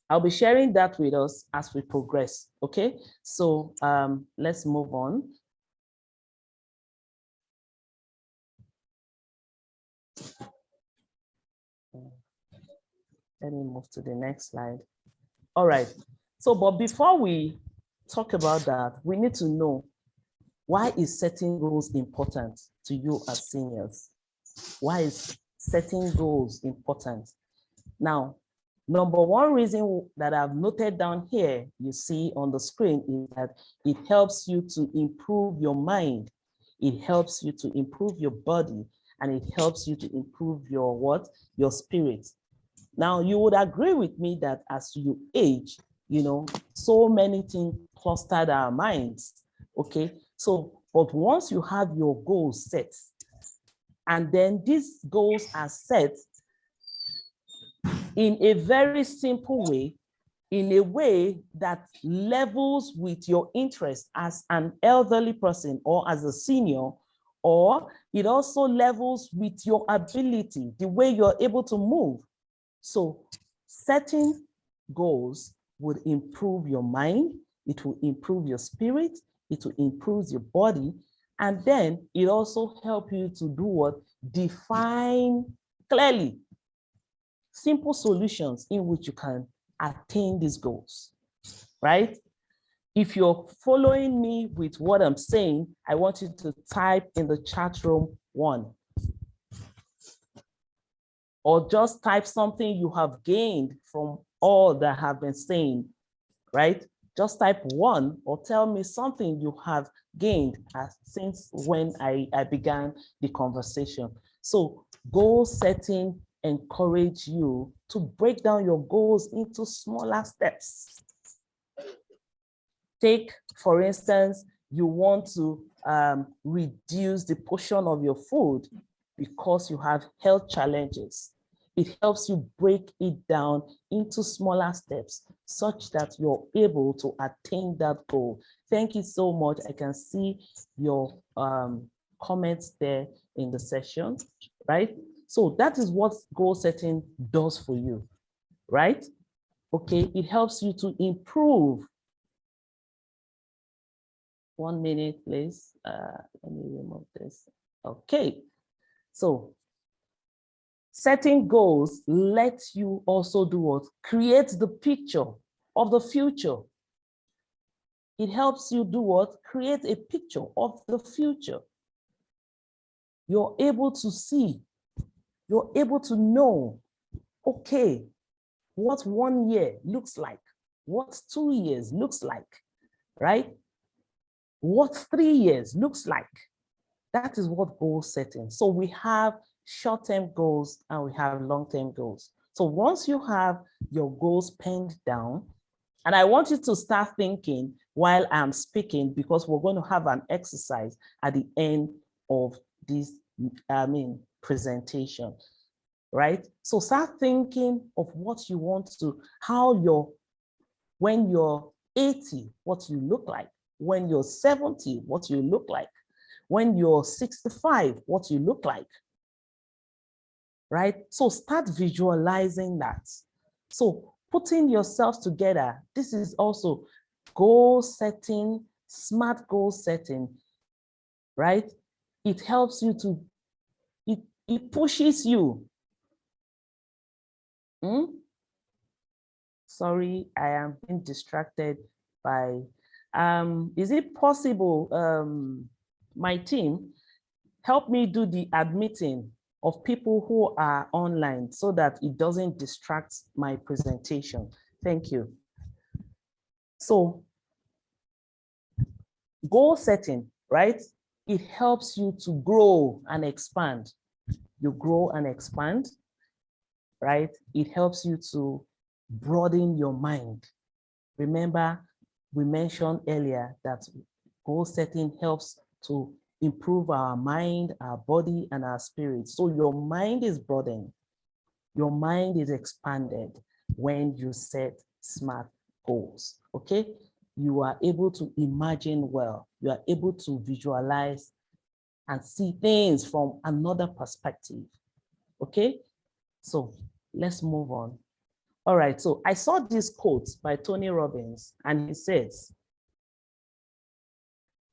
I'll be sharing that with us as we progress, okay? So let's move on. Let me move to the next slide. All right, so but before we talk about that, we need to know, why is setting goals important to you as seniors? Why is setting goals important? Now, number one reason that I've noted down here, you see on the screen, is that it helps you to improve your mind. It helps you to improve your body, and it helps you to improve your what? Your spirit. Now, you would agree with me that as you age, you know, so many things clustered our minds, okay? So, but once you have your goals set, and then these goals are set in a very simple way, in a way that levels with your interest as an elderly person or as a senior, or it also levels with your ability, the way you're able to move. So setting goals would improve your mind, it will improve your spirit, it will improve your body, and then it also helps you to do what? Define clearly simple solutions in which you can attain these goals, right? If you're following me with what I'm saying, I want you to type in the chat room 1. Or just type something you have gained from all that have been saying, right? Just type 1 or tell me something you have gained since when I began the conversation. So goal setting encourage you to break down your goals into smaller steps. Take, for instance, you want to reduce the portion of your food because you have health challenges. It helps you break it down into smaller steps such that you're able to attain that goal. Thank you so much. I can see your comments there in the session, right? So that is what goal setting does for you, right? Okay, it helps you to improve. 1 minute, please. Let me remove this. Okay, so setting goals lets you also do what? Create the picture of the future. It helps you do what? Create a picture of the future. You're able to see, you're able to know, okay, what 1 year looks like, what 2 years looks like, right? What 3 years looks like. That is what goal setting. So we have short-term goals and we have long-term goals. So once you have your goals penned down, and I want you to start thinking while I'm speaking, because we're going to have an exercise at the end of this presentation, right? So start thinking of what you want to, when you're 80, what you look like, when you're 70, what you look like, when you're 65, what you look like, right? So start visualizing that. So putting yourself together, this is also goal setting, SMART goal setting, right? It helps you to, it pushes you. Sorry, I am being distracted by, is it possible, my team, help me do the admitting of people who are online so that it doesn't distract my presentation. Thank you. So goal setting, right? It helps you to grow and expand. You grow and expand, right? It helps you to broaden your mind. Remember, we mentioned earlier that goal setting helps to improve our mind, our body, and our spirit. So your mind is broadened. Your mind is expanded when you set SMART goals, okay? You are able to imagine well. You are able to visualize and see things from another perspective, okay? So let's move on. All right, so I saw this quote by Tony Robbins, and he says,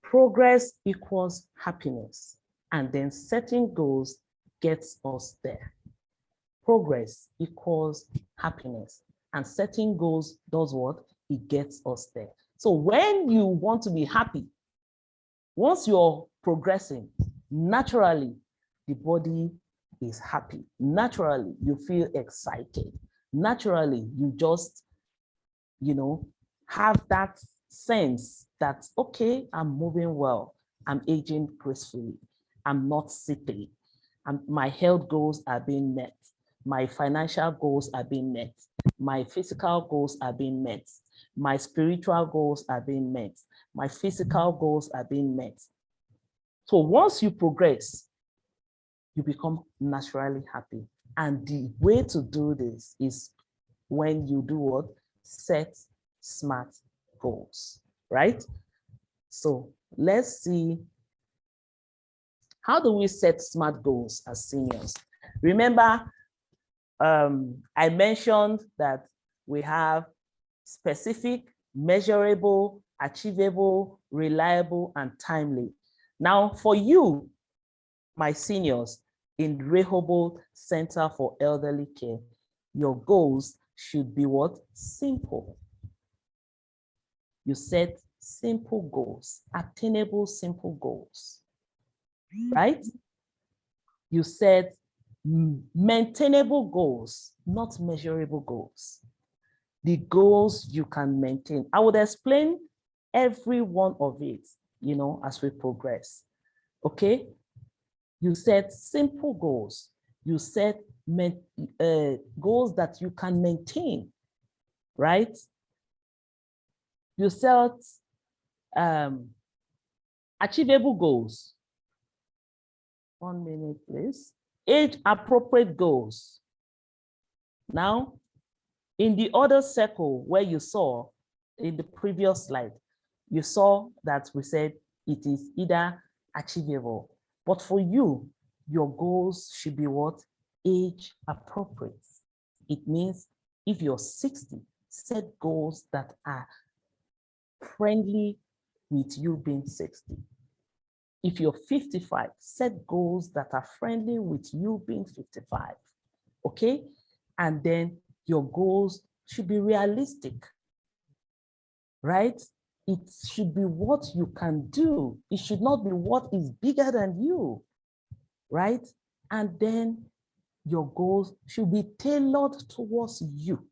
progress equals happiness, and then setting goals gets us there. Progress equals happiness, and setting goals does what? It gets us there. So when you want to be happy, once you're progressing, naturally, the body is happy. Naturally, you feel excited. Naturally, you just, have that sense that, okay, I'm moving well. I'm aging gracefully. I'm not sickly. My health goals are being met. My financial goals are being met. My physical goals are being met. My spiritual goals are being met. My physical goals are being met. So once you progress, you become naturally happy. And the way to do this is when you do what? Set SMART goals, right? So let's see, how do we set SMART goals as seniors? Remember, I mentioned that we have specific, measurable, achievable, reliable, and timely. Now, for you, my seniors in Rehoboth Center for Elderly Care, your goals should be what? Simple. You set simple goals, attainable simple goals, right? You set maintainable goals, not measurable goals. The goals you can maintain. I would explain every one of it, as we progress, okay? You set simple goals. You set goals that you can maintain, right? You set achievable goals. 1 minute, please. Age-appropriate goals. Now, in the other circle where you saw in the previous slide, you saw that we said it is either achievable. But for you, your goals should be what? Age appropriate. It means if you're 60, set goals that are friendly with you being 60. If you're 55, set goals that are friendly with you being 55, okay? And then your goals should be realistic, right? It should be what you can do. It should not be what is bigger than you, right? And then your goals should be tailored towards you.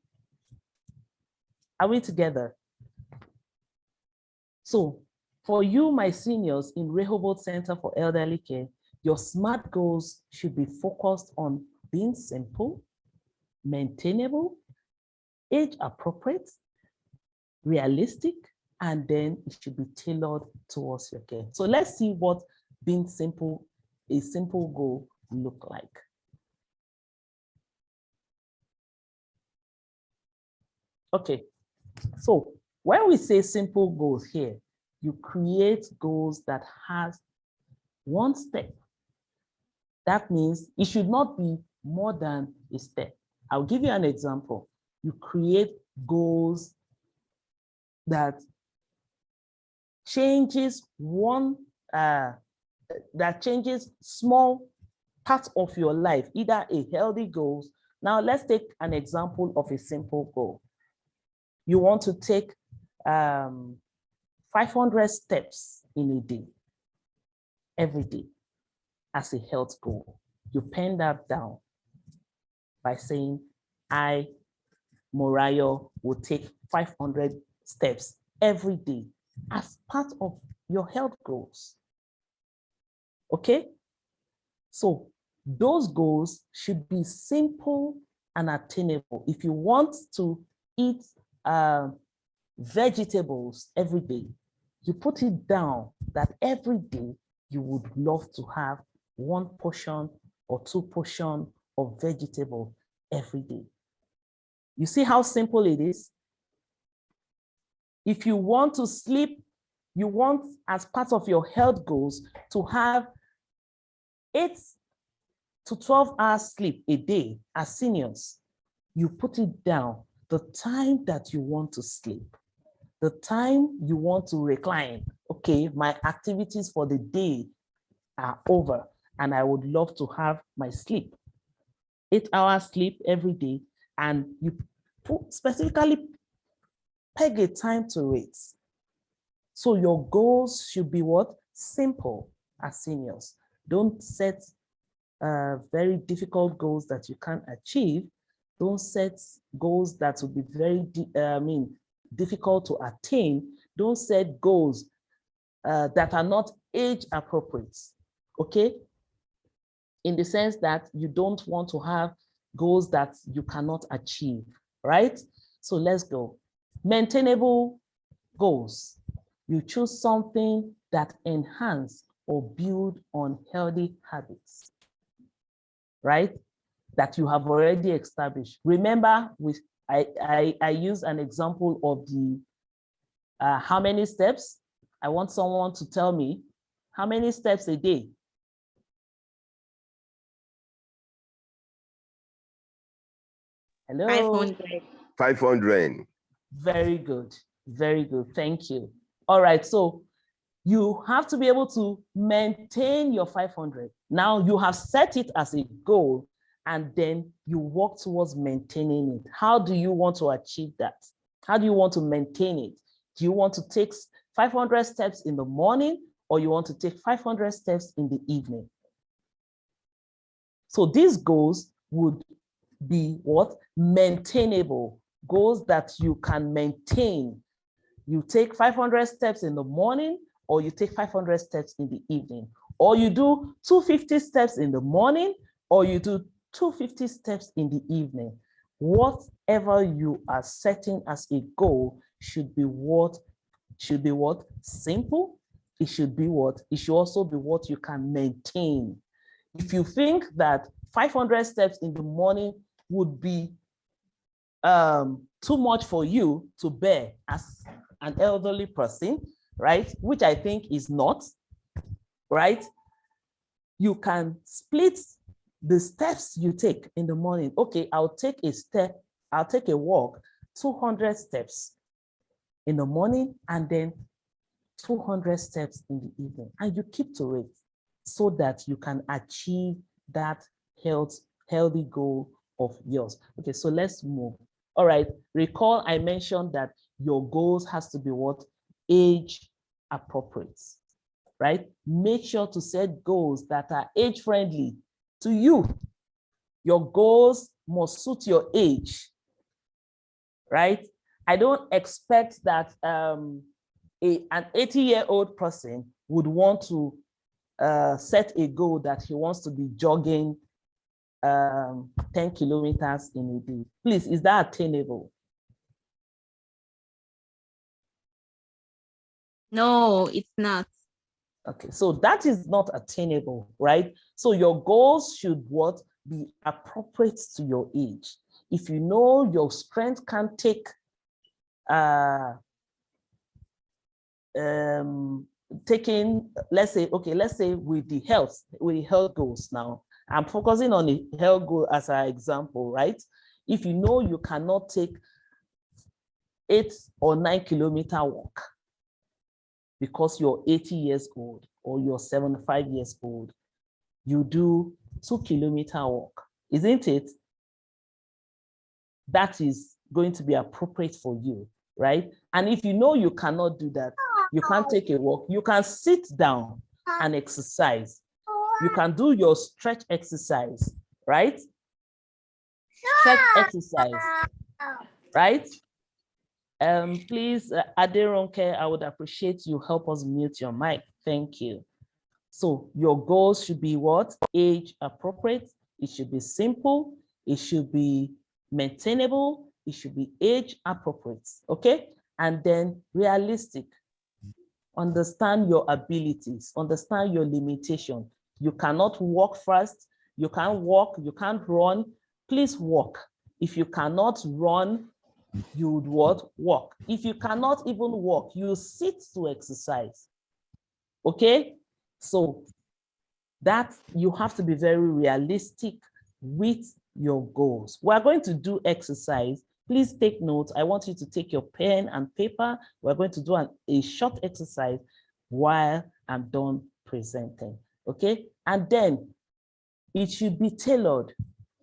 Are we together? So for you, my seniors in Rehoboth Center for Elderly Care, your SMART goals should be focused on being simple, maintainable, age appropriate, realistic, and then it should be tailored towards your care. So let's see what being simple, a simple goal look like. Okay, so when we say simple goals here, you create goals that has one step. That means it should not be more than a step. I'll give you an example. You create goals that changes small part of your life, either a healthy goal. Now let's take an example of a simple goal. You want to take 500 steps in a day, every day, as a health goal. You pen that down by saying, I, Morayo, will take 500 steps every day as part of your health goals. Okay? So those goals should be simple and attainable. If you want to eat vegetables every day, you put it down that every day you would love to have 1 portion or 2 portions of vegetable every day. You see how simple it is? If you want to sleep, you want, as part of your health goals, to have 8 to 12 hours sleep a day as seniors. You put it down the time that you want to sleep, the time you want to recline. Okay, my activities for the day are over and I would love to have my sleep. 8 hours sleep every day, and you specifically peg a time to it. So your goals should be what? Simple as seniors. Don't set very difficult goals that you can't achieve. Don't set goals that will be very, difficult to attain. Don't set goals that are not age appropriate, okay? In the sense that you don't want to have goals that you cannot achieve, right? So let's go. Maintainable goals. You choose something that enhance or build on healthy habits, right? That you have already established. Remember, I use an example of the how many steps? I want someone to tell me how many steps a day. Hello? 500. 500. Very good. Very good. Thank you. All right. So you have to be able to maintain your 500. Now you have set it as a goal and then you work towards maintaining it. How do you want to achieve that? How do you want to maintain it? Do you want to take 500 steps in the morning or you want to take 500 steps in the evening? So these goals would be what? Maintainable, goals that you can maintain. You take 500 steps in the morning or you take 500 steps in the evening, or you do 250 steps in the morning or you do 250 steps in the evening. Whatever you are setting as a goal should be what? Simple. It should be what? It should also be what you can maintain. If you think that 500 steps in the morning would be too much for you to bear as an elderly person, right? Which I think is not, right? You can split the steps you take in the morning. Okay, I'll take a walk, 200 steps in the morning and then 200 steps in the evening. And you keep to it so that you can achieve that healthy goal of yours. Okay, so let's move. All right, recall I mentioned that your goals has to be what? Age appropriate, right? Make sure to set goals that are age friendly to you. Your goals must suit your age, right? I don't expect that an 80-year-old person would want to set a goal that he wants to be jogging 10 kilometers in a day. Please, is that attainable? No, it's not. Okay, so that is not attainable, right? So your goals should what? Be appropriate to your age. If you know your strength can take taking, let's say with the health goals now, I'm focusing on the health goal as an example, right? If you know you cannot take 8 or 9 kilometer walk because you're 80 years old or you're 75 years old, you do 2 kilometer walk, isn't it? That is going to be appropriate for you, right? And if you know you cannot do that, you can't take a walk, you can sit down and exercise. You can do your stretch exercise, right? Stretch exercise, right? Please, Aderonke, I would appreciate you help us mute your mic. Thank you. So your goals should be what? Age appropriate. It should be simple. It should be maintainable. It should be age appropriate. Okay? And then realistic. Understand your abilities. Understand your limitation. You cannot walk fast. You can't walk. You can't run. Please walk. If you cannot run, you would what? Walk. If you cannot even walk, you sit to exercise. Okay? So that you have to be very realistic with your goals. We're going to do exercise. Please take notes. I want you to take your pen and paper. We're going to do a short exercise while I'm done presenting, okay? And then it should be tailored.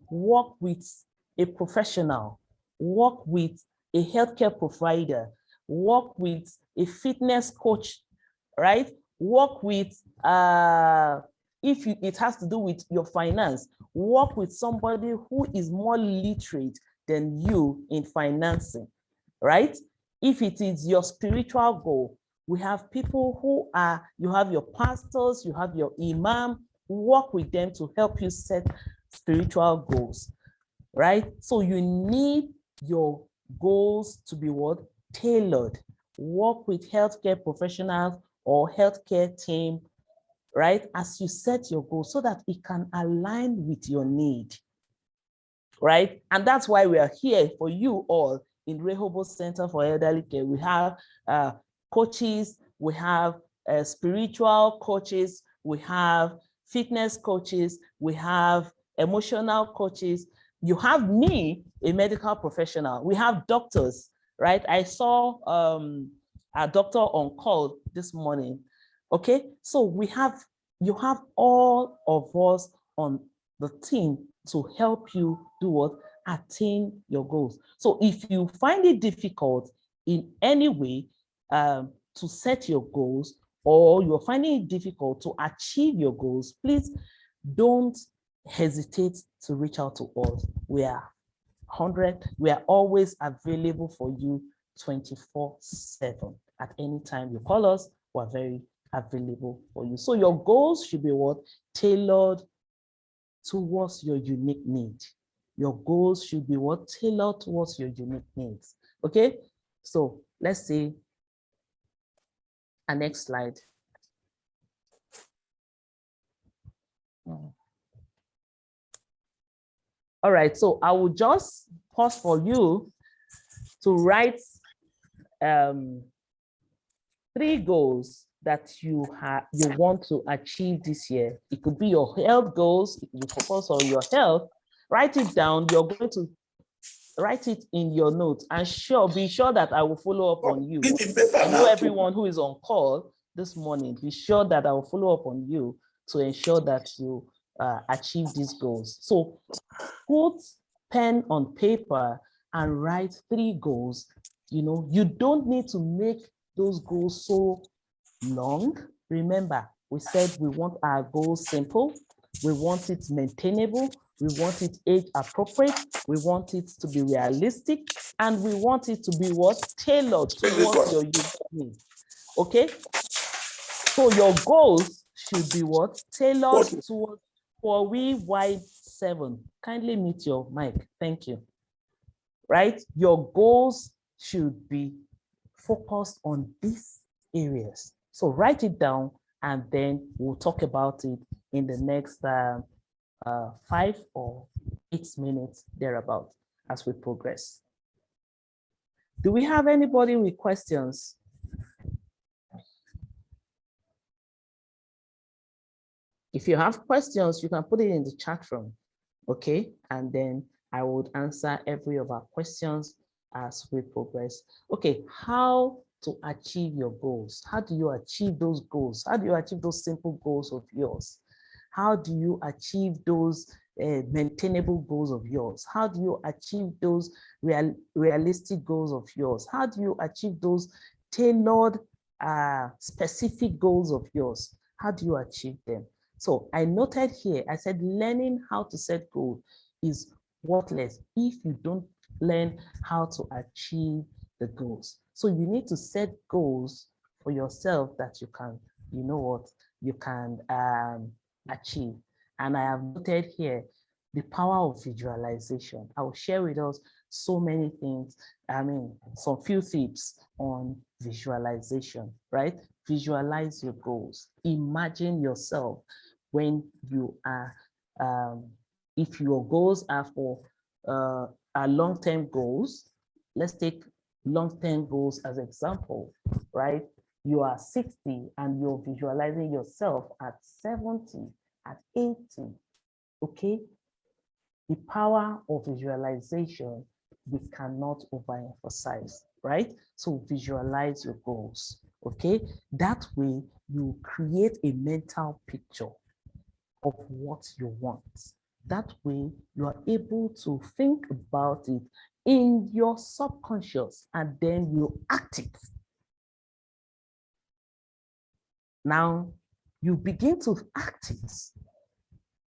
Work with a professional, work with a healthcare provider, work with a fitness coach, right? Work with, it has to do with your finance, work with somebody who is more literate than you in financing, right? If it is your spiritual goal, we have people who are, you have your pastors, you have your imam, work with them to help you set spiritual goals, right? So you need your goals to be what? Tailored. Work with healthcare professionals or healthcare team, right? As you set your goals so that it can align with your need, right? And that's why we are here for you all in Rehoboth Center for Elderly Care. We have coaches, we have spiritual coaches, we have fitness coaches, we have emotional coaches. You have me, a medical professional. We have doctors, right? I saw a doctor on call this morning. Okay, so you have all of us on the team to help you do what? Attain your goals. So if you find it difficult in any way to set your goals, or you're finding it difficult to achieve your goals, please don't hesitate to reach out to us. We are always available for you 24/7. At any time you call us, we're very available for you. So your goals should be what? Tailored towards your unique need. Your goals should be what? Tailored towards your unique needs. Okay, so let's see our next slide. All right, so I will just pause for you to write 3 goals that you want to achieve this year. It could be your health goals. If you focus on your health, write it down. You're going to write it in your notes, and be sure that I will follow up on you. I know everyone who is on call this morning, be sure that I will follow up on you to ensure that you achieve these goals. So put pen on paper and write 3 goals. You know, you don't need to make those goals so long. Remember, we said we want our goals simple, we want it maintainable, we want it age appropriate, we want it to be realistic, and we want it to be what? Tailored towards your unique. Okay? So your goals should be what? Tailored towards, for we wide 7. Kindly mute your mic. Thank you. Right? Your goals should be focused on these areas. So write it down, and then we'll talk about it in the next 5 or 8 minutes thereabout as we progress. Do we have anybody with questions? If you have questions, you can put it in the chat room, okay? And then I would answer every of our questions as we progress. Okay, how to achieve your goals? How do you achieve those goals? How do you achieve those simple goals of yours? How do you achieve those maintainable goals of yours? How do you achieve those realistic goals of yours? How do you achieve those tailored, specific goals of yours? How do you achieve them? So I noted here, I said learning how to set goals is worthless if you don't learn how to achieve the goals. So you need to set goals for yourself that you can, you know what, you can achieve. And I have noted here the power of visualization. I will share with us so many things, some few tips on visualization, right? Visualize your goals. Imagine yourself when you are, if your goals are for are long-term goals. Let's take long-term goals as example, right? You are 60 and you're visualizing yourself at 70, at 80, okay? The power of visualization we cannot overemphasize, right? So visualize your goals, okay? That way you create a mental picture of what you want. That way you are able to think about it in your subconscious and then you act it. Now you begin to act it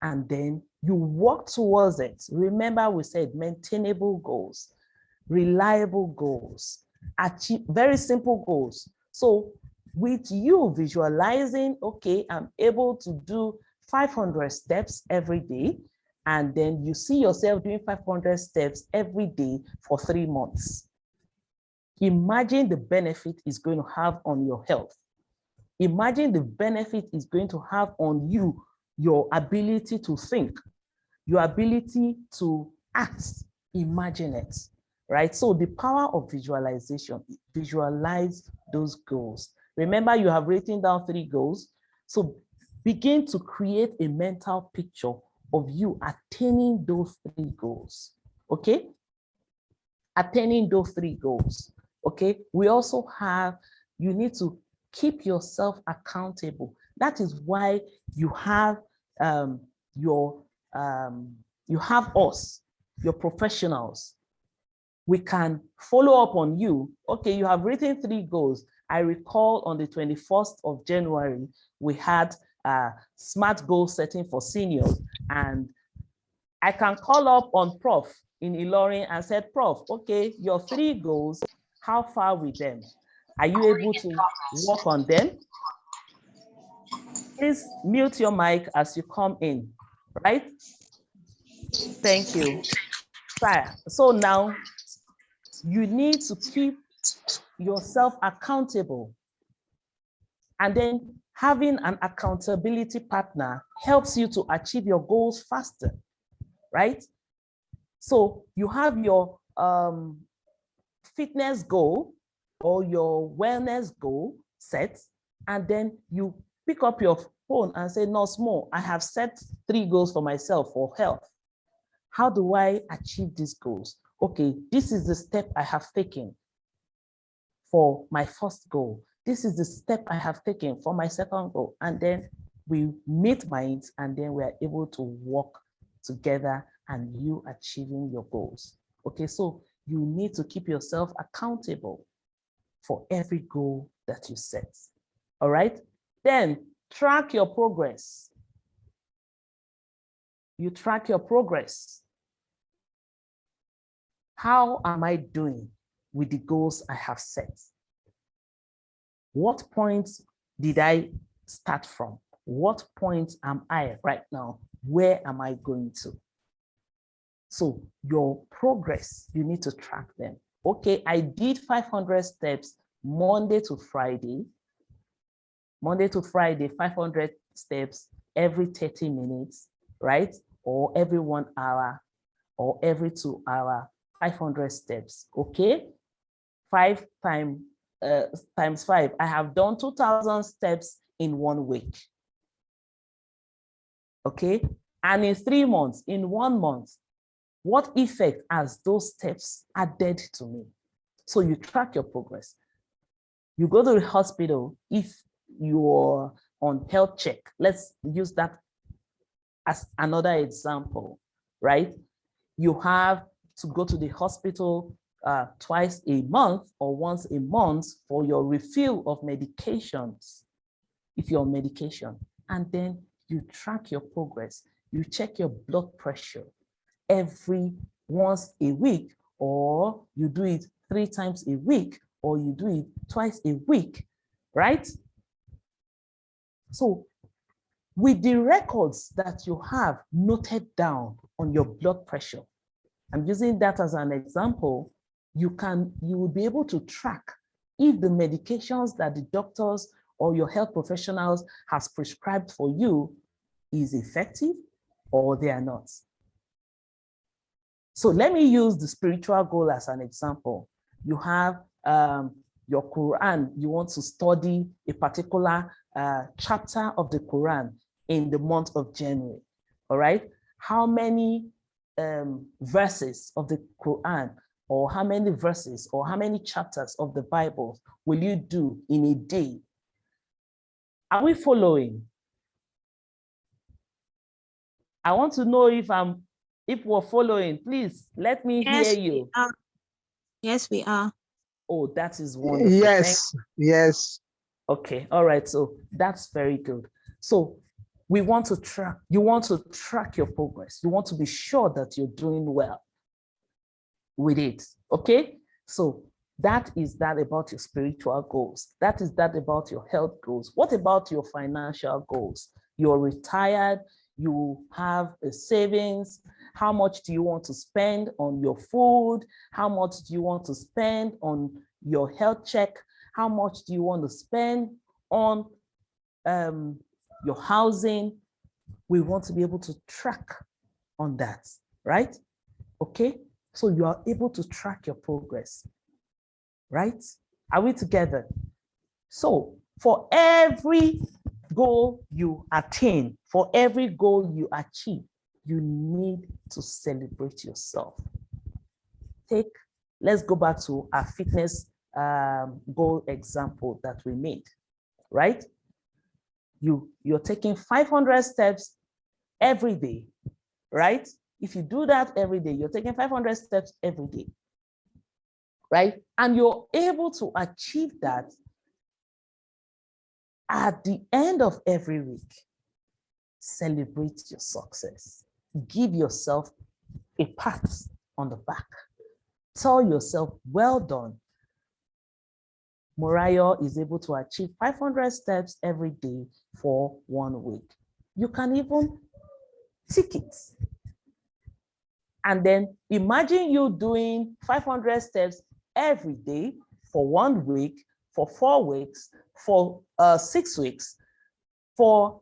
and then you work towards it. Remember, we said maintainable goals, reliable goals, achieve very simple goals. So with you visualizing, okay, I'm able to do 500 steps every day, and then you see yourself doing 500 steps every day for 3 months. Imagine the benefit it's going to have on your health. Imagine the benefit it's going to have on you, your ability to think, your ability to act. Imagine it, right? So the power of visualization, visualize those goals. Remember, you have written down 3 goals. So begin to create a mental picture of you attaining those 3 goals, okay? Attaining those 3 goals, okay? We also have, you need to keep yourself accountable. That is why you have you have us, your professionals. We can follow up on you. Okay, you have written 3 goals. I recall on the 21st of January, we had SMART goal setting for seniors, and I can call up on Prof in Ilorin and said, Prof, okay, your 3 goals, how far with them? Are you able to work on them? Please mute your mic as you come in, right? Thank you. So now you need to keep yourself accountable. And then having an accountability partner helps you to achieve your goals faster, right? So you have your fitness goal or your wellness goal set, and then you pick up your phone and say, no, small, I have set 3 goals for myself for health. How do I achieve these goals? Okay, this is the step I have taken for my first goal. This is the step I have taken for my second goal. And then we meet minds, and then we are able to work together and you achieving your goals. Okay, so you need to keep yourself accountable for every goal that you set. All right, then track your progress. You track your progress. How am I doing with the goals I have set? What points did I start from? What point am I right now? Where am I going to? So your progress, you need to track them. Okay, I did 500 steps Monday to Friday. Monday to Friday, 500 steps every 30 minutes, right? Or every 1 hour, or every 2 hours, 500 steps, okay? 5 times 5, I have done 2,000 steps in 1 week, okay? And in 3 months, in 1 month, what effect has those steps added to me? So you track your progress. You go to the hospital if you're on health check. Let's use that as another example, right? You have to go to the hospital twice a month or once a month for your refill of medications, if you're on medication. And then you track your progress. You check your blood pressure once a week, or you do it 3 times a week, or you do it twice a week, right? So with the records that you have noted down on your blood pressure, I'm using that as an example, you will be able to track if the medications that the doctors or your health professionals has prescribed for you is effective or they are not. So let me use the spiritual goal as an example. You have your Quran, you want to study a particular chapter of the Quran in the month of January, all right? How many verses of the Quran or how many verses or how many chapters of the Bible will you do in a day? Are we following? I want to know if we're following. Please let me hear you. Yes, we are. Oh, that is wonderful. Yes, yes. Okay, all right. So that's very good. So we want to track, you want to track your progress. You want to be sure that you're doing well with it. Okay. So that is that about your spiritual goals. That is that about your health goals. What about your financial goals? You're retired, you have a savings. How much do you want to spend on your food? How much do you want to spend on your health check? How much do you want to spend on your housing? We want to be able to track on that, right? Okay, so you are able to track your progress, right? Are we together? So for every goal you attain, for every goal you achieve, you need to celebrate yourself. Let's go back to our fitness goal example that we made, right? You're taking 500 steps every day, right? If you do that every day, you're taking 500 steps every day, right? And you're able to achieve that at the end of every week. Celebrate your success. Give yourself a pat on the back. Tell yourself, well done. Moriah is able to achieve 500 steps every day for 1 week. You can even tick it. And then imagine you doing 500 steps every day for 1 week, for 4 weeks, for 6 weeks, for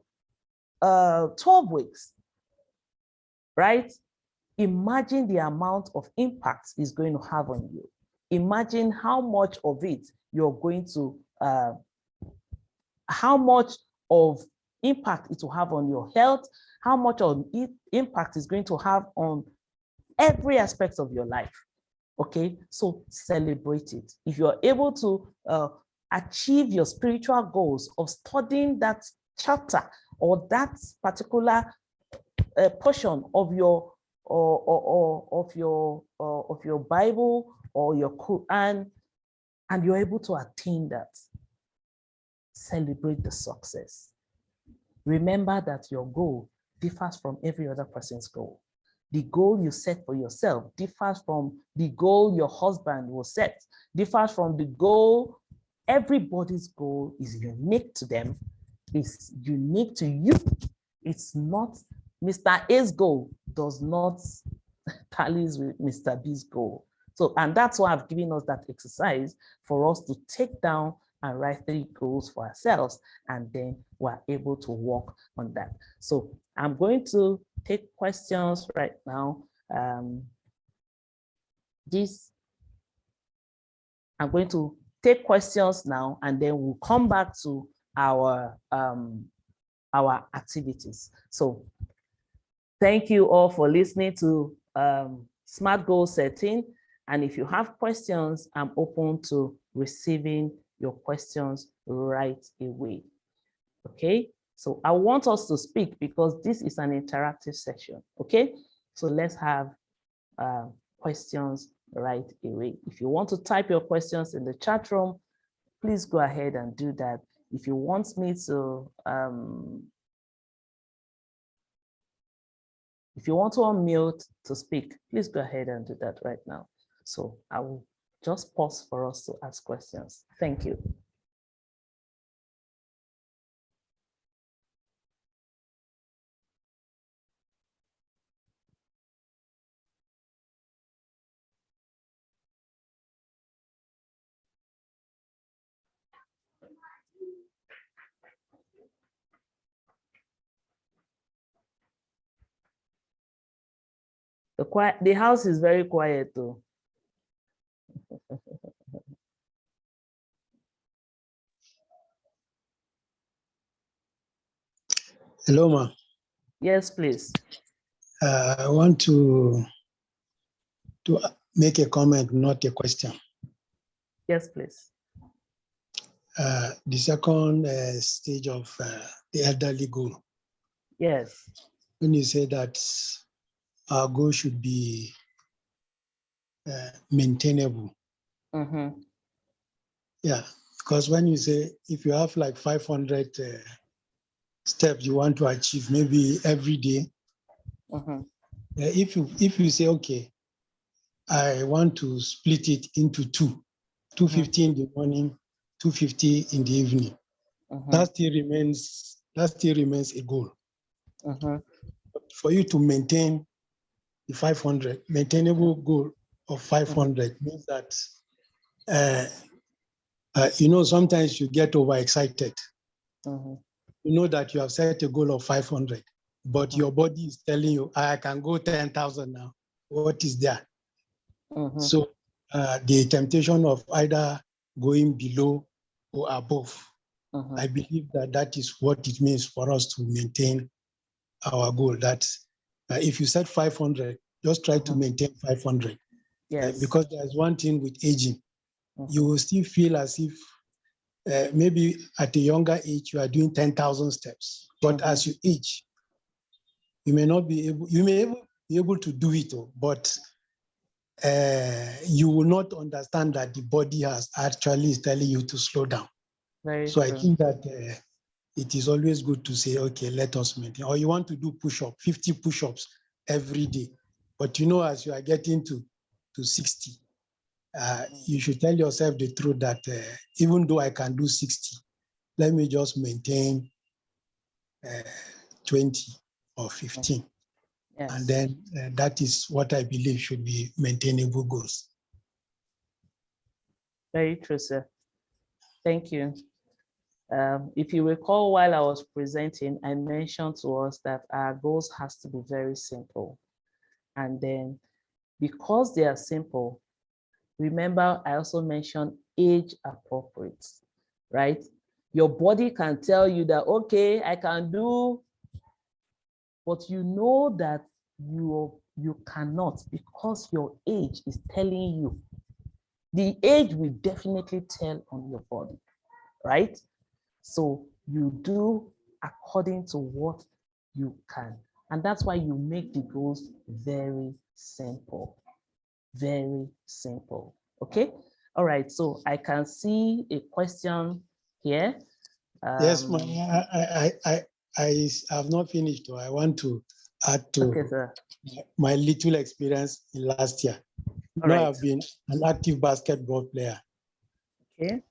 12 weeks, right? Imagine the amount of impact it's going to have on you. Imagine how much of it you're going to, how much of impact it will have on your health, how much of impact is going to have on every aspect of your life. Okay, so celebrate it. If you're able to achieve your spiritual goals of studying that chapter or that particular portion of your of your Bible or your Quran, and you're able to attain that, celebrate the success. Remember that your goal differs from every other person's goal. The goal you set for yourself differs from the goal your husband will set, differs from the goal. Everybody's goal is unique to them. It's unique to you. It's not Mr. A's goal does not tallies with Mr. B's goal. So, and that's why I've given us that exercise for us to take down and write 3 goals for ourselves, and then we're able to work on that. So I'm going to take questions right now. I'm going to take questions now, and then we'll come back to our activities. So thank you all for listening to SMART goal setting. And if you have questions, I'm open to receiving your questions right away. Okay, so I want us to speak because this is an interactive session. Okay, so let's have questions right away. If you want to type your questions in the chat room, please go ahead and do that. If you want me to, if you want to unmute to speak, please go ahead and do that right now. So I will just pause for us to ask questions. Thank you. The house is very quiet though. Hello, ma. Yes, please. I want to make a comment, not a question. Yes, please. The second stage of the elderly goal, Yes. when you say that our goal should be maintainable. Mm-hmm. Yeah, because when you say if you have like 500 steps you want to achieve, maybe every day, Mm-hmm. if you say, okay, I want to split it into 250 in the morning, 250 in the evening, Mm-hmm. that still remains a goal. Mm-hmm. For you to maintain the 500, maintainable goal of 500 means that, sometimes you get overexcited. Mm-hmm. You know that you have set a goal of 500, but your body is telling you, I can go 10,000 now. What is there? Mm-hmm. So the temptation of either going below or above, Mm-hmm. I believe that is what it means for us to maintain our goal. That if you set 500, just try to maintain 500. Yes. Because there's one thing with aging, Mm-hmm. you will still feel as if maybe at a younger age you are doing 10,000 steps, but as you age, you may not be able. You may be able to do it, but you will not understand that the body has actually is telling you to slow down. Very So true. I think that it is always good to say, okay, let us maintain. Or you want to do push-up, 50 push-ups every day, but as you are getting to 60, you should tell yourself the truth that even though I can do 60, let me just maintain 20 or 15. Yes. And then that is what I believe should be maintainable goals. Very true, sir. Thank you. If you recall, while I was presenting, I mentioned to us that our goals has to be very simple. And then because they are simple, remember I also mentioned age appropriate, right? Your body can tell you that, okay, I can do, but you know that you cannot because your age is telling you. The age will definitely tell on your body, right? So you do according to what you can. And that's why you make the goals very simple. Very simple. Okay? All right. So I can see a question here. Yes, I have not finished. So I want to add to Okay, sir. my little experience in last year. All right. I've been an active basketball player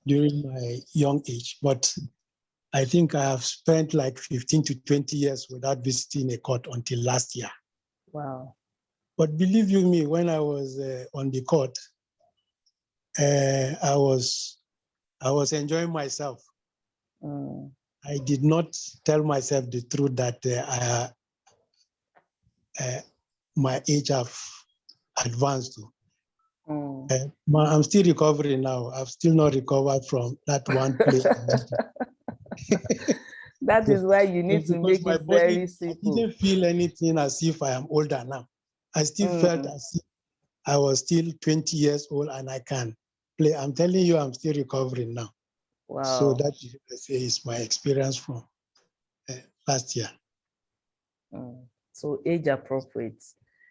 during my young age, but I think I have spent like 15 to 20 years without visiting a court until last year. Wow. But believe you me, when I was on the court, I was enjoying myself. I did not tell myself the truth that my age have advanced to. I'm still recovering now. I've still not recovered from that one play. That is why you need to make it very simple. I didn't feel anything as if I am older now. I still felt as if I was still 20 years old and I can play. I'm telling you, I'm still recovering now. Wow. So that is my experience from last year. So age appropriate.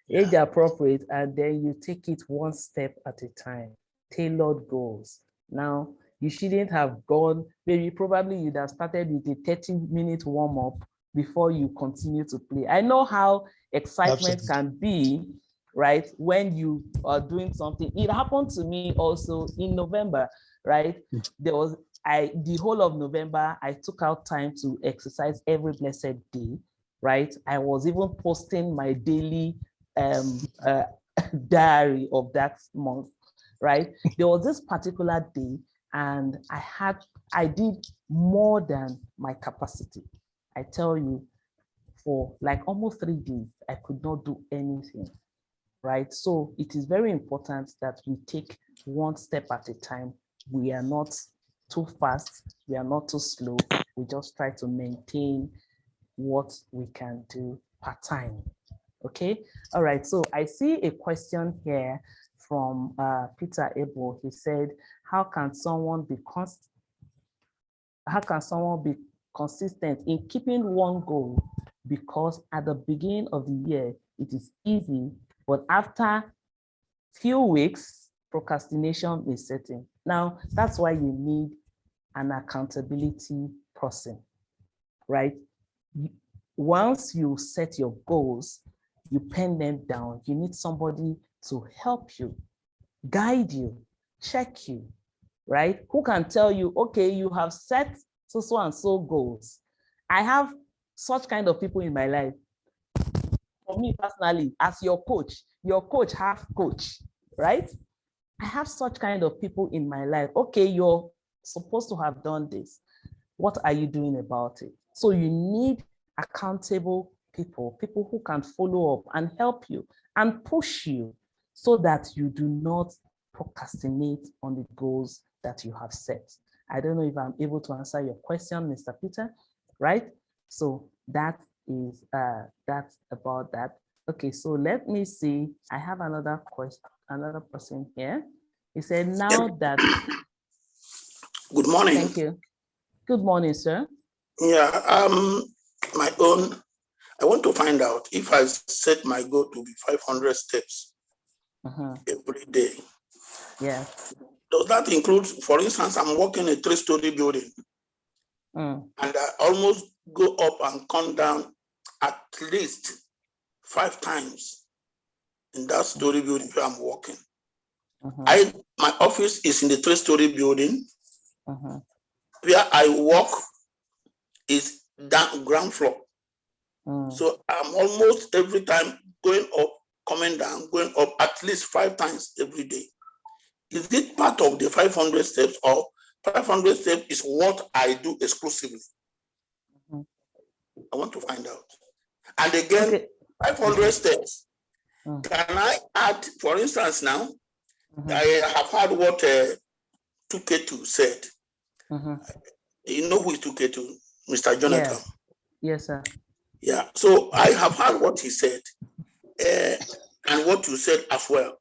Yeah. Age appropriate, and then you take it one step at a time. Tailored goals. Now, you shouldn't have gone, maybe probably you'd have started with a 30-minute warm-up before you continue to play. I know how excitement can be, right, when you are doing something. It happened to me also in November, right? There was, the whole of November, I took out time to exercise every blessed day, right? I was even posting my daily diary of that month, right? There was this particular day and I did more than my capacity. I tell you, for like almost 3 days, I could not do anything, right? So it is very important that we take one step at a time. We are not too fast, we are not too slow. We just try to maintain what we can do part time. Okay, all right, so I see a question here from Peter Abel. He said, how can someone be consistent in keeping one goal? Because at the beginning of the year, it is easy, but after few weeks, procrastination is setting. Now, that's why you need an accountability person, right? Once you set your goals, you pen them down. You need somebody to help you, guide you, check you, right? Who can tell you, okay, you have set so and so goals. I have such kind of people in my life. For me personally, as your coach half coach, right? I have such kind of people in my life. Okay, you're supposed to have done this. What are you doing about it? So you need accountable people who can follow up and help you and push you so that you do not procrastinate on the goals that you have set. I don't know if I'm able to answer your question, Mr. Peter, right? So that is that's about that. Okay, so let me see. I have another question, another person here. He said, now that. Good morning. Thank you. Good morning, sir. Yeah, my own, I want to find out if I set my goal to be 500 steps every day. Yeah. Does that include, for instance, I'm working a 3-story building and I almost go up and come down at least 5 times in that story building where I'm working. My office is in the 3-story building. Where I work is down ground floor. So I'm almost every time going up, coming down, going up at least 5 times every day. Is it part of the 500 steps, or 500 steps is what I do exclusively? I want to find out. And again, 500 steps. Can I add, for instance, now, I have heard what 2K2 said. You know who is 2K2? Mr. Jonathan. Yes, sir. Yeah, so I have heard what he said and what you said as well.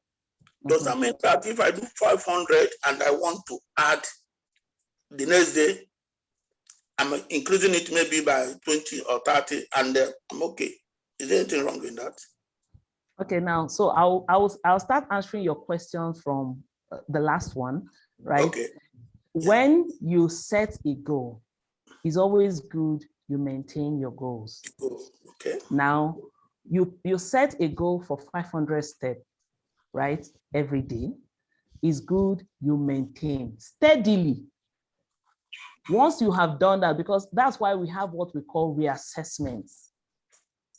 Does that mean that if I do 500 and I want to add the next day, I'm increasing it maybe by 20 or 30 and I'm okay? Is there anything wrong in that? Okay, now, so I'll start answering your question from the last one, right? Okay. When you set a goal, it's always good you maintain your goals. Okay. Now, you set a goal for 500 steps, right? Every day. It's good you maintain steadily. Once you have done that, because that's why we have what we call reassessments.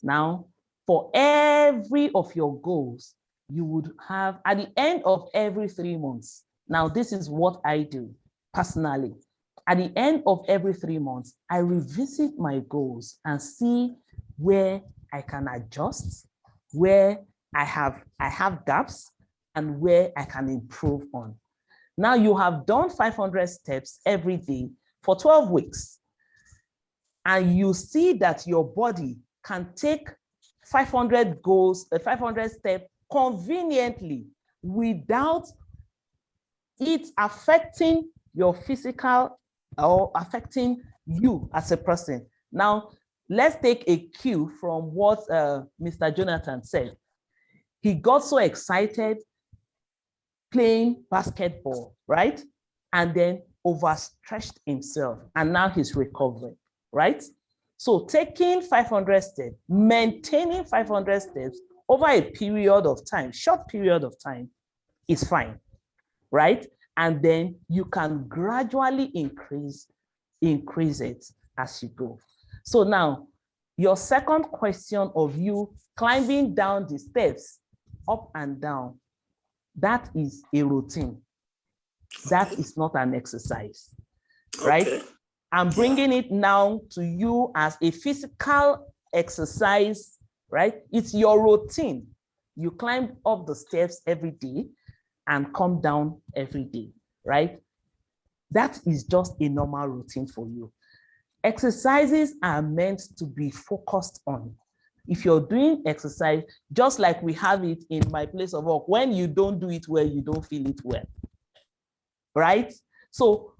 Now, for every of your goals, you would have at the end of every 3 months. Now, this is what I do personally. At the end of every 3 months, I revisit my goals and see where I can adjust, where I have gaps, and where I can improve on. Now you have done 500 steps every day for 12 weeks, and you see that your body can take 500 steps conveniently without it affecting your physical or affecting you as a person. Now, let's take a cue from what Mr. Jonathan said. He got so excited playing basketball, right? And then overstretched himself, and now he's recovering, right? So taking 500 steps, maintaining 500 steps over a period of time, short period of time, is fine, right? And then you can gradually increase it as you go. So now, your second question of you climbing down the steps, up and down, that is a routine. That is not an exercise, right? Okay. I'm bringing it now to you as a physical exercise, right? It's your routine. You climb up the steps every day and come down every day, right? That is just a normal routine for you. Exercises are meant to be focused on. if you're doing exercise, just like we have it in my place of work, when you don't do it well, you don't feel it well, right? So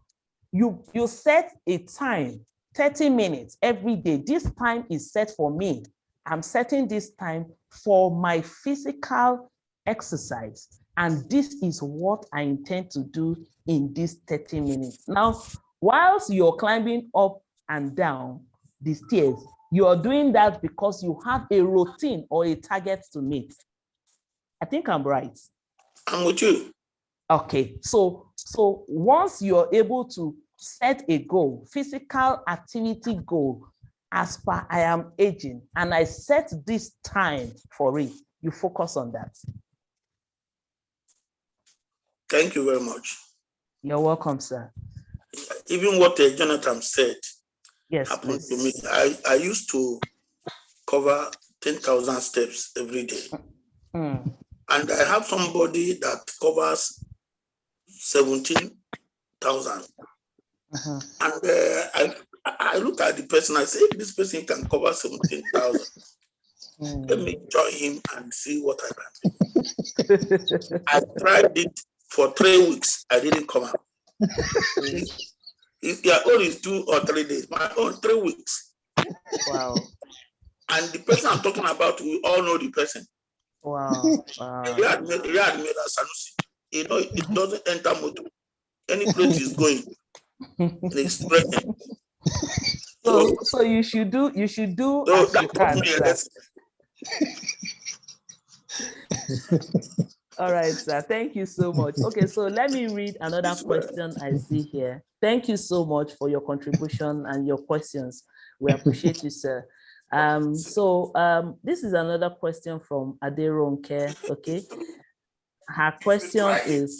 you set a time, 30 minutes every day. This time is set for me. I'm setting this time for my physical exercise. And this is what I intend to do in this 30 minutes. Now, whilst you're climbing up and down the stairs, you're doing that because you have a routine or a target to meet. I think I'm right. I'm with you. Okay, so once you're able to set a goal, physical activity goal, as per I am aging, and I set this time for it, you focus on that. Thank you very much. You're welcome, sir. Even what Jonathan said happened to me. I used to cover 10,000 steps every day. And I have somebody that covers 17,000. And I look at the person, I say, if this person can cover 17,000, let me join him and see what I can do. I tried it for 3 weeks. I didn't come out. If your own is 2 or 3 days, my own 3 weeks. Wow. And the person I'm talking about, we all know the person. Wow. He had made a Sanusi. You know, it doesn't enter motor. Any place he's going, it's spreading. So you should do as you can, sir. All right, sir. Thank you so much. Okay, so let me read another question I see here. Thank you so much for your contribution and your questions. We appreciate you, sir. This is another question from Aderonke. Okay, her question is.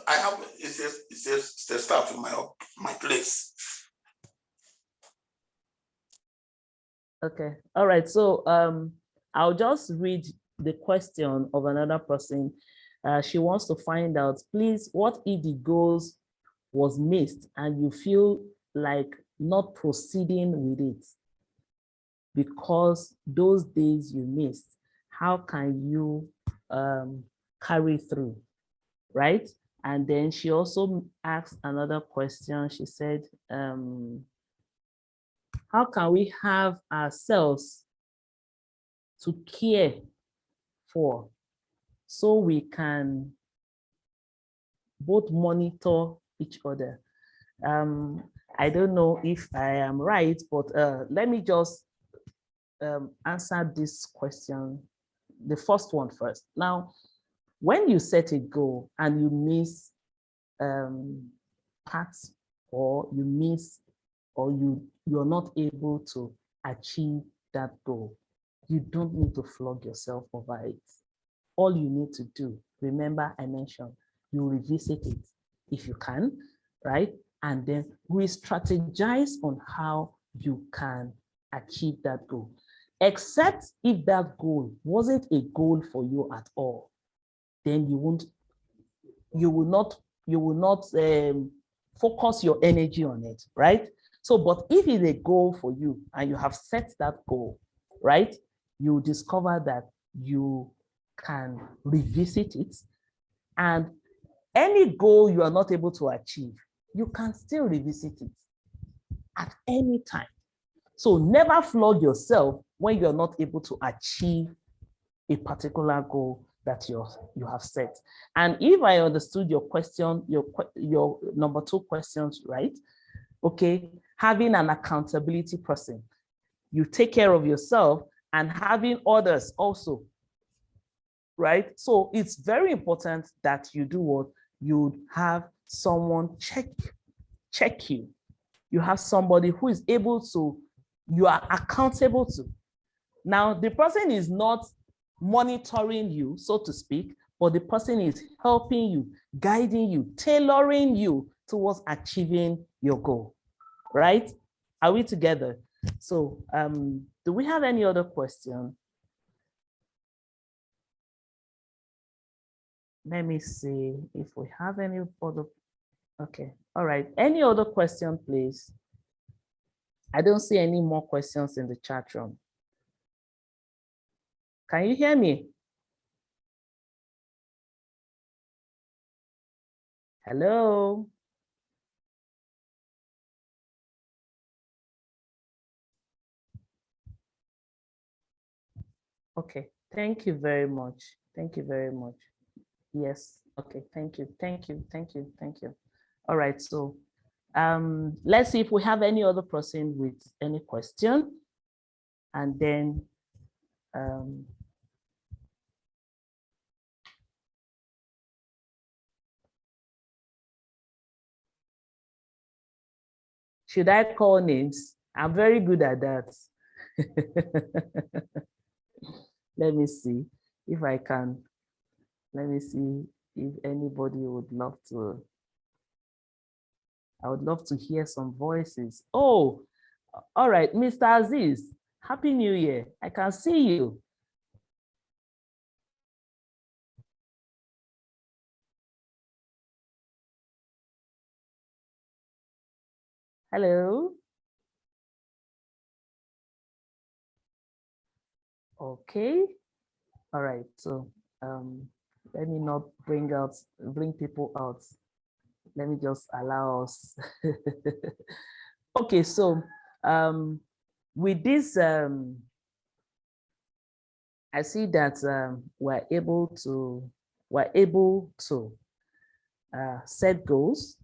I have it says stuff in my place. Okay, all right. So I'll just read the question of another person. She wants to find out, please, what if the goals was missed and you feel like not proceeding with it because those days you missed? How can you carry through, right? And then she also asked another question. She said, how can we have ourselves to care for so we can both monitor each other? I don't know if I am right, but let me just answer this question, the first one first. Now, when you set a goal and you miss parts, or you miss, or you're not able to achieve that goal, you don't need to flog yourself over it. All you need to do, remember I mentioned, you revisit it if you can, right? And then re-strategize on how you can achieve that goal. Except if that goal wasn't a goal for you at all, then you will not focus your energy on it, right? So, but if it's a goal for you and you have set that goal, right, you discover that you can revisit it, and any goal you are not able to achieve, you can still revisit it at any time. So never flog yourself when you're not able to achieve a particular goal that you have set. And if I understood your question, your number 2 questions right, okay, having an accountability person, you take care of yourself and having others also, right? So it's very important that you do what? You have someone check you. You have somebody who is able to, you are accountable to. Now, the person is not monitoring you, so to speak, but the person is helping you, guiding you, tailoring you towards achieving your goal, right? Are we together? So do we have any other question? Let me see if we have any other. Okay, all right. Any other question, please? I don't see any more questions in the chat room. Can you hear me? Hello? Okay, thank you very much. Thank you very much. Yes, okay, thank you, thank you, thank you, thank you. All right, so let's see if we have any other person with any question, and then should I call names? I'm very good at that. Let me see if I can. Let me see if anybody would love to. I would love to hear some voices. Oh, all right, Mr. Aziz, Happy New Year. I can see you. Hello. Okay. All right. So let me not bring people out. Let me just allow us. Okay. So with this, I see that we're able to set goals.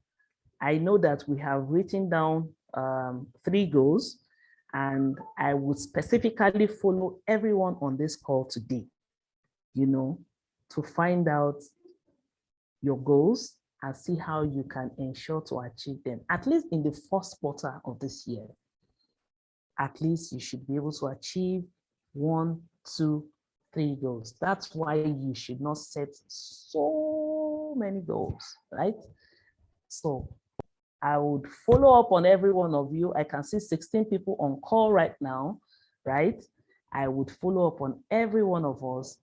I know that we have written down 3 goals, and I would specifically follow everyone on this call today, to find out your goals and see how you can ensure to achieve them, at least in the first quarter of this year. At least you should be able to achieve 1, 2, 3 goals. That's why you should not set so many goals, right? So I would follow up on every one of you. I can see 16 people on call right now, right? I would follow up on every one of us,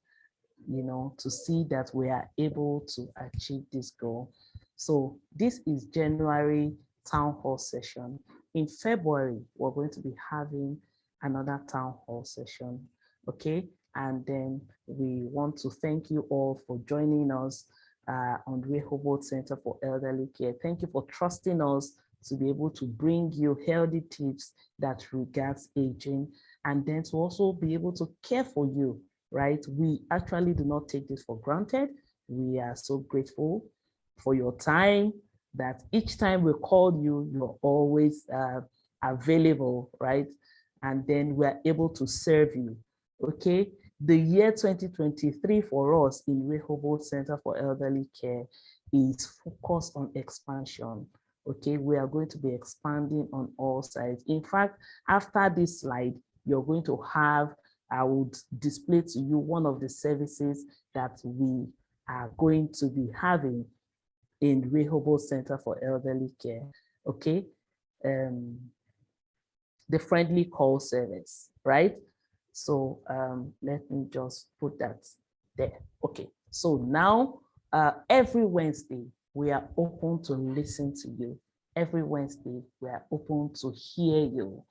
to see that we are able to achieve this goal. So this is January town hall session. In February, we're going to be having another town hall session, okay? And then we want to thank you all for joining us on Rehoboth Center for Elderly Care. Thank you for trusting us to be able to bring you healthy tips that regards aging, and then to also be able to care for you, right? We actually do not take this for granted. We are so grateful for your time, that each time we call you, you're always available, right? And then we're able to serve you, okay? The year 2023 for us in Rehoboth Center for Elderly Care is focused on expansion, okay? We are going to be expanding on all sides. In fact, after this slide, you're going to have, I would display to you one of the services that we are going to be having in Rehoboth Center for Elderly Care, okay? The friendly call service, right? So let me just put that there. Okay, so now every Wednesday, we are open to listen to you. Every Wednesday, we are open to hear you.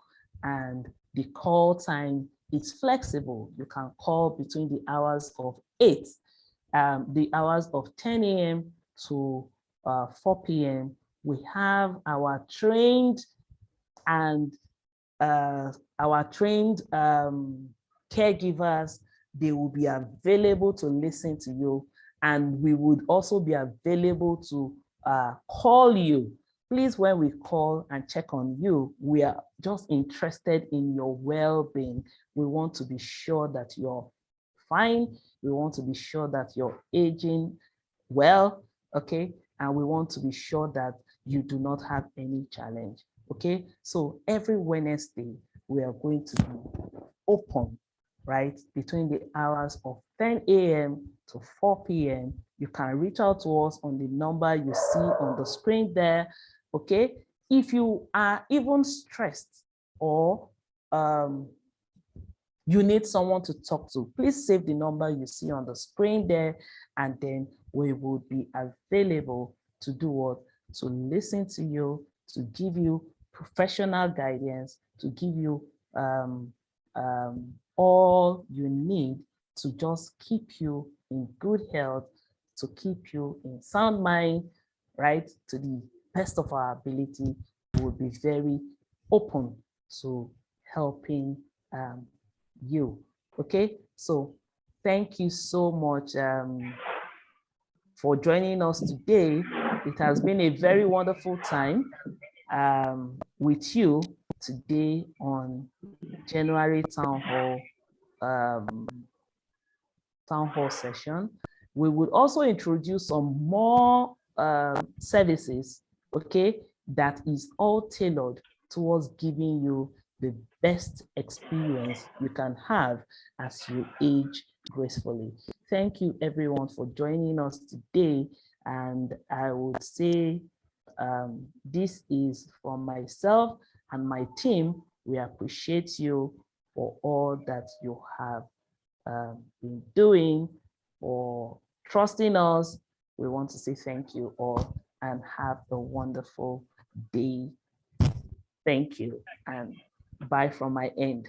And the call time is flexible. You can call between the hours of 8, the hours of 10 a.m. to 4 p.m. We have our trained caregivers. They will be available to listen to you, and we would also be available to call you. Please, when we call and check on you, we are just interested in your well-being. We want to be sure that you're fine. We want to be sure that you're aging well, okay? And we want to be sure that you do not have any challenge. Okay, so every Wednesday, we are going to be open, right, between the hours of 10 a.m. to 4 p.m. You can reach out to us on the number you see on the screen there, okay? If you are even stressed or you need someone to talk to, please save the number you see on the screen there, and then we will be available to do what? To listen to you, to give you professional guidance to give you all you need to just keep you in good health, to keep you in sound mind, right? To the best of our ability, we will be very open to helping you. Okay, so thank you so much for joining us today. It has been a very wonderful time with you today on January Town Hall session. We would also introduce some more services, okay, that is all tailored towards giving you the best experience you can have as you age gracefully. Thank you everyone for joining us today. And I would say this is from myself and my team. We appreciate you for all that you have been doing, for trusting us. We want to say thank you all and have a wonderful day. Thank you and bye from my end.